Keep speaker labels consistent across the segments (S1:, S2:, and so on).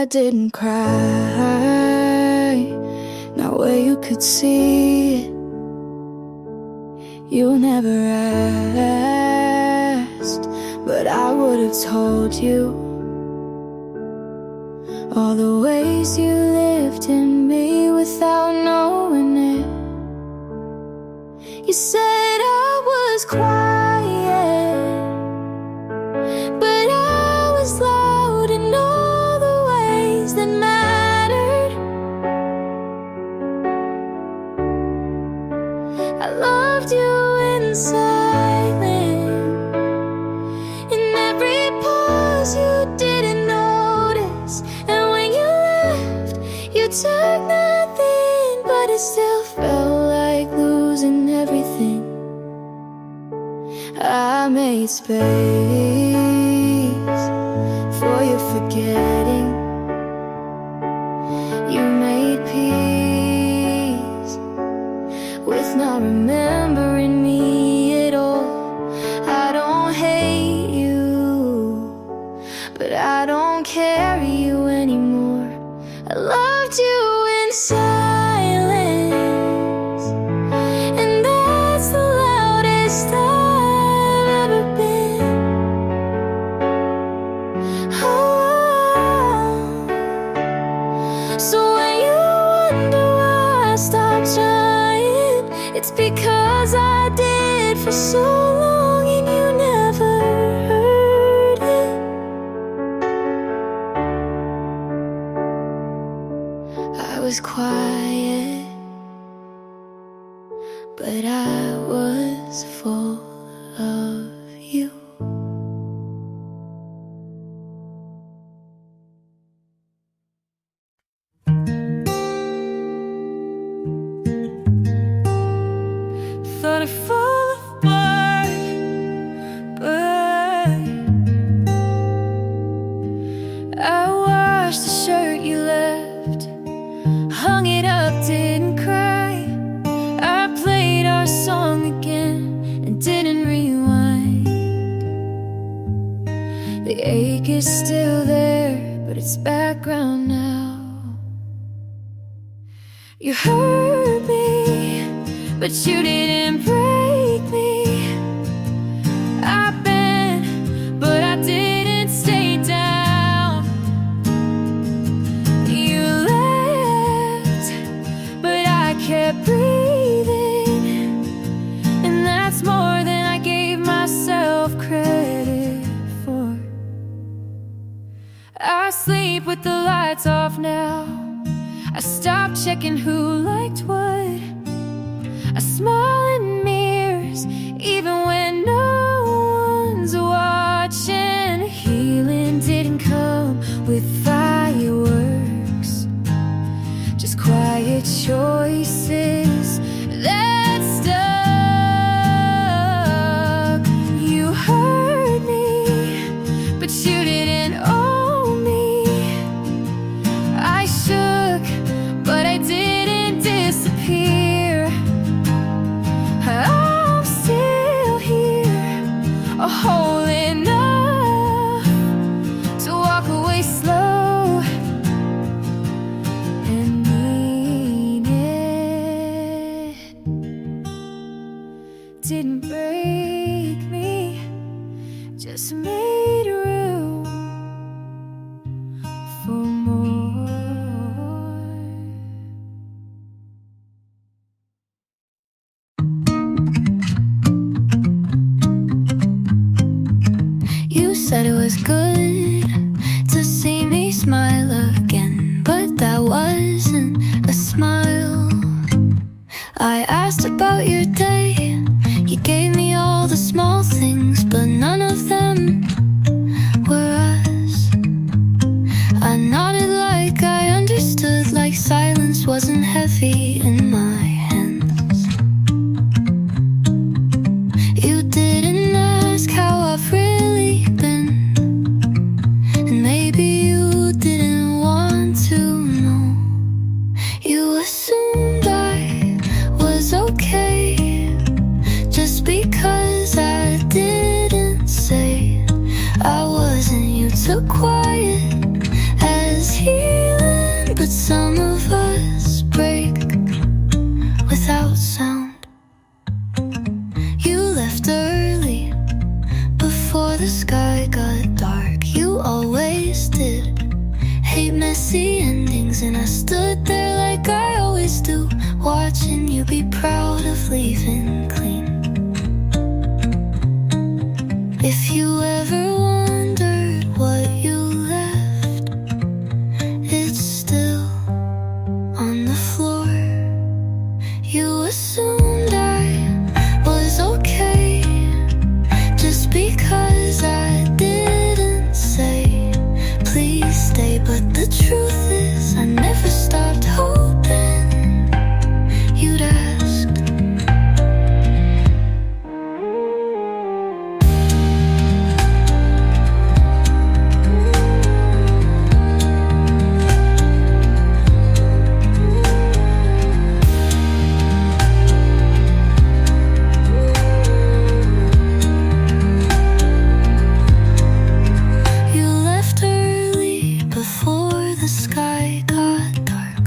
S1: I didn't cry, not where you could see it. You never asked, but I would have told you all the ways you lived in me without knowing it. You said I was quiet, but I was loud in all the ways that mattered. I loved you in silence, in every pause you didn't notice. And when you left, you took nothing, but it still felt like losing everything. I made space for you forgetting. You made peace with not remembering me at all. I don't hate you, but I don't carry you anymore. I loved you in silence, and that's the loudest I've ever been. Oh, so when you wonder why I stopped trying, it's because I did for so long and you never heard it. I was quiet, but I was full of you. Thought I'd fall apart, but I washed the shirt you left, hung it up, didn't cry. I played our song again and didn't rewind. The ache is still there, but it's background now. You hurt me, but you didn't break me. I bent, but I didn't stay down. You left, but I kept breathing, and that's more than I gave myself credit for. I sleep with the lights off now. I stopped checking who liked what. I smile in mirrors even when no one's watching. Healing didn't come with fireworks, just quiet choices that stuck. You hurt me, but you didn't own me. I shook, but I didn't disappear. I'm still here, whole enough to walk away slow and mean it. Didn't break me, just made room for more. You said it was good to see me smile again, but that wasn't a smile. I asked about your day, you gave me all the small things, but none of them were us. I nodded like I understood, like silence wasn't heavy in my hands. You didn't ask how I've really been, and maybe you didn't want to know. You assumed I was okay just because I didn't say I wasn't. You took quiet as he stay, but the truth is I never stopped hoping you'd ask. You left early before the sky got dark.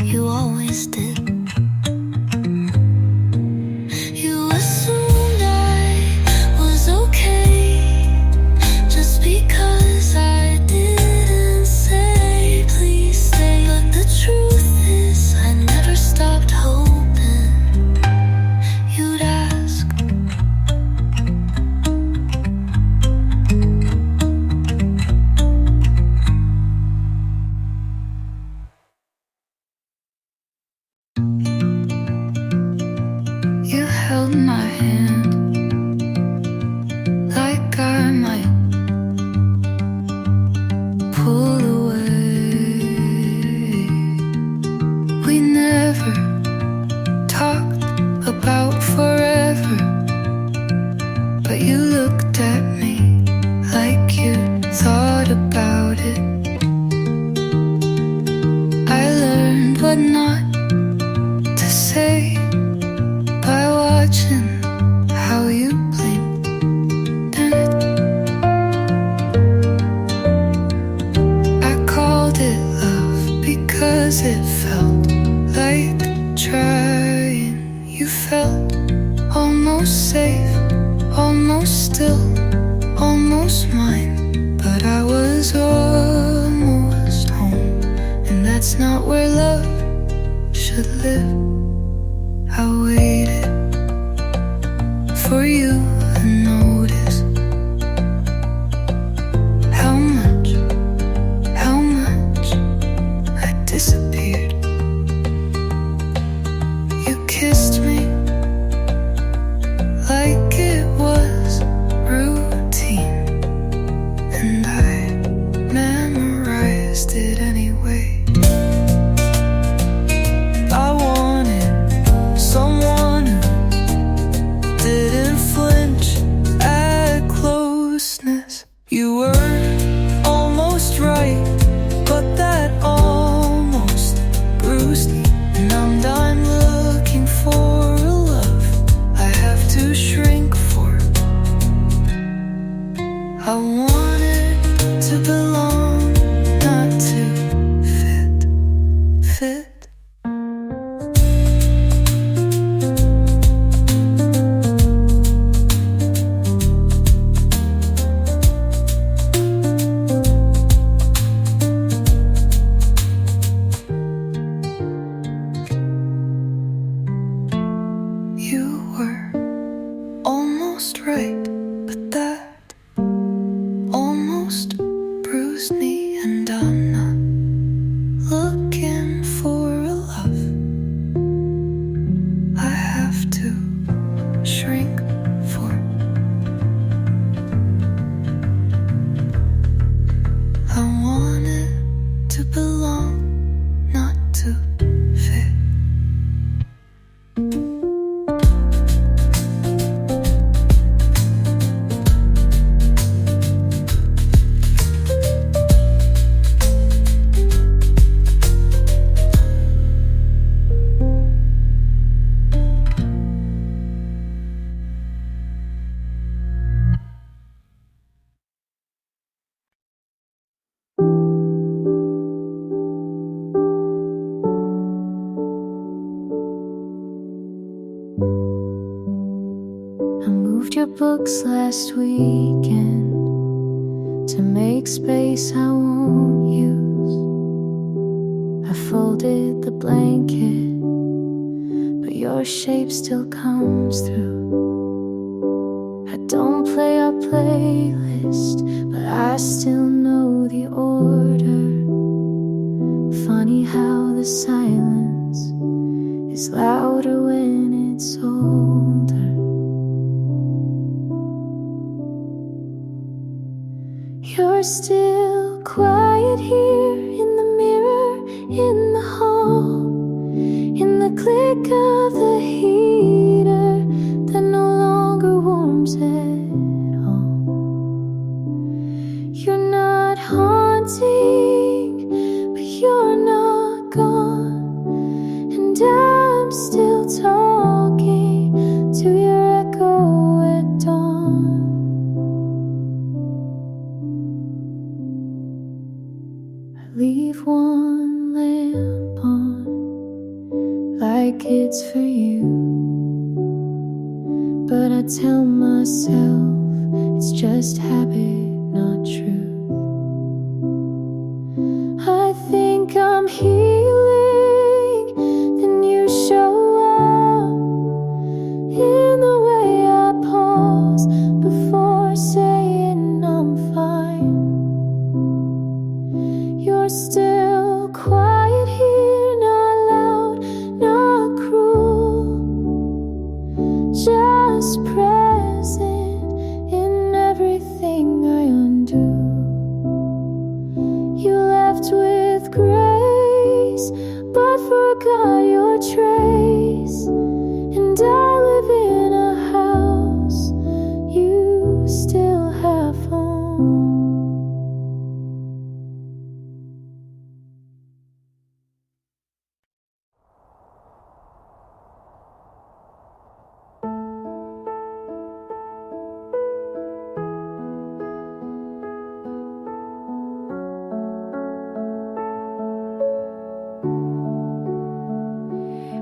S1: You always did. You assumed I was okay just because I didn't say please stay. But the truth is I never stopped hoping you'd ask. You held my hand like I might pull away. We never talked about forever, but you looked at me like you thought about it. I learned what not to say by watching how you blinked and I called it love because it felt like trying. You felt almost safe, almost still, almost mine. But I was almost home, and that's not where love should live. I waited for you to notice how much I disappeared. You kissed me like it was routine, and I memorized it anyway. I wanted someone who didn't flinch at closeness. You were almost right, but that almost bruised me. And I'm done looking for a love I have to shrink for. I wanted to belong, not to fit. You were almost right, but that almost bruised me. And I'm not looking for a love I have to shrink for. I wanted to belong, not to fit. I moved your books last weekend to make space I won't use. I folded the blanket, but your shape still comes through. I don't play our playlist, but I still know the order. Funny how the silence is louder when it's older. You're still quiet leave one lamp on like it's for you, but I tell myself it's just habit, not truth. I think I'm healing, then you show up in the way I pause before saying I'm fine. You're still quiet here, not loud, not cruel, just present in everything I undo. You left with grace, but forgot your trace. And I live in a house you still have home.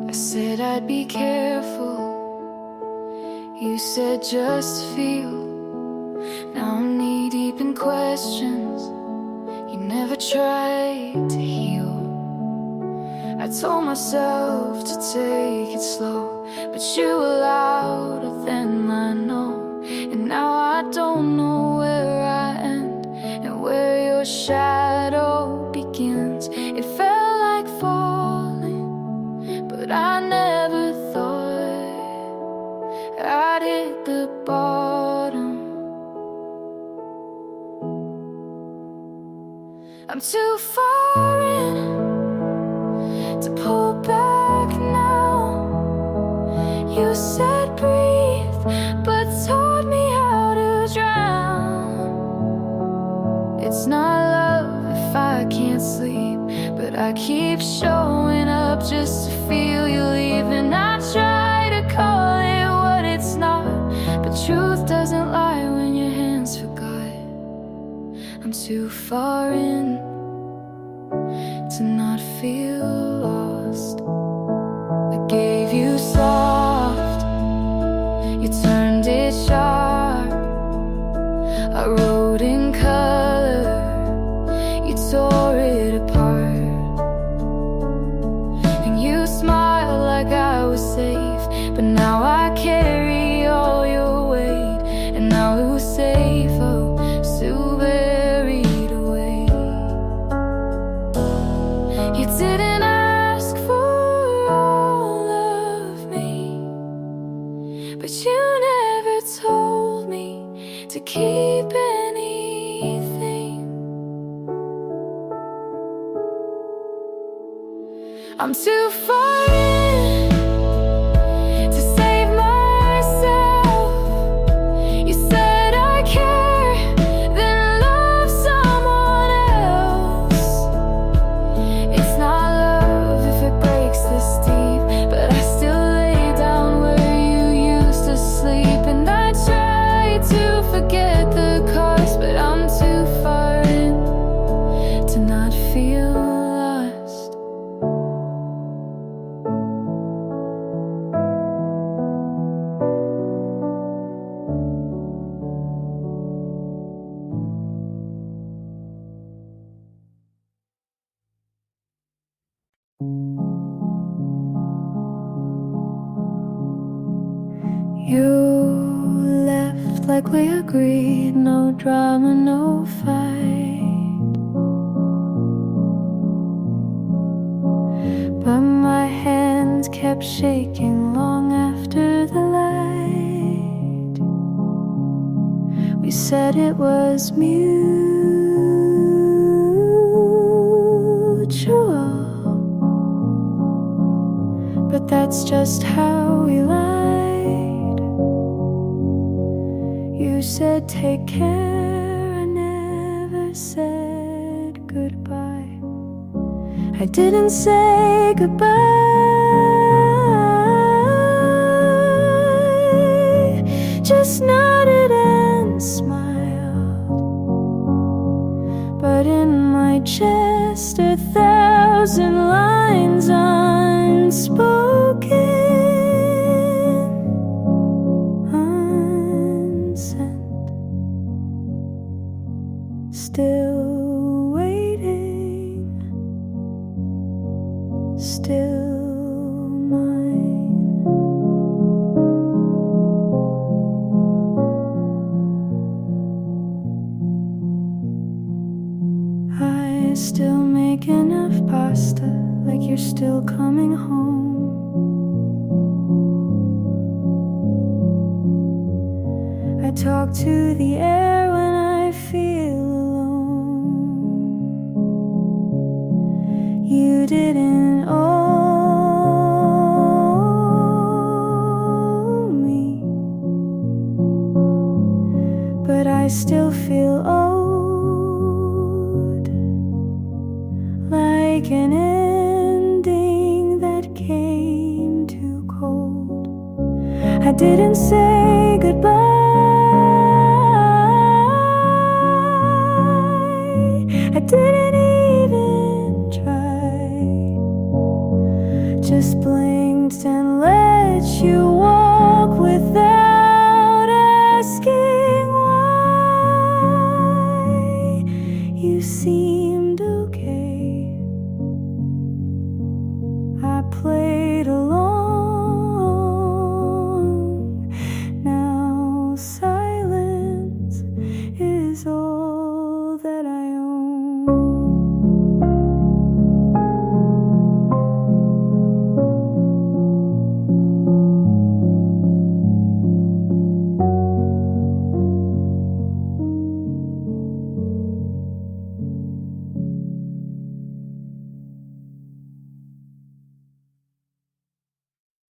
S1: I said I'd be careful, you said just feel. Now I'm knee deep in questions you never tried to heal. I told myself to take it slow, but you were louder than I know. And now I don't know where I end and where your shadow begins. It felt like falling, but I never thought I'd hit the bottom. I'm too far in to pull back now. You said breathe, but taught me how to drown. It's not love if I can't sleep, but I keep showing up just to feel you leave. And I try to call it what it's not, but truth doesn't lie when your hands forgot. I'm too far in to not feel lost. I gave you soft, you turned it sharp. I wrote in color, you tore it apart. And you smiled like I was safe, but now I carry all your weight. And now who's safe, oh, so buried away. You didn't ask for all of me, but you never told me to keep anything. I'm too far in to save myself. You said I care, then love someone else. It's not love if it breaks this deep, but I still lay down where you used to sleep. And I try to forget the cost, but I'm too far in to not feel lost. You left like we agreed, no drama, no fight. But my hands kept shaking long after the light. We said it was mutual, but that's just how we lied. You said take care, I never said goodbye. I didn't say goodbye, just nodded and smiled. But in my my chest, 1,000 lines unspoken, unsent, still waiting, still mine. I still make enough pasta, like you're still coming home. I talk to the air when I feel alone. You didn't owe me, but I still feel owed, like an ending that came too cold. I didn't say goodbye, I didn't even try, just blame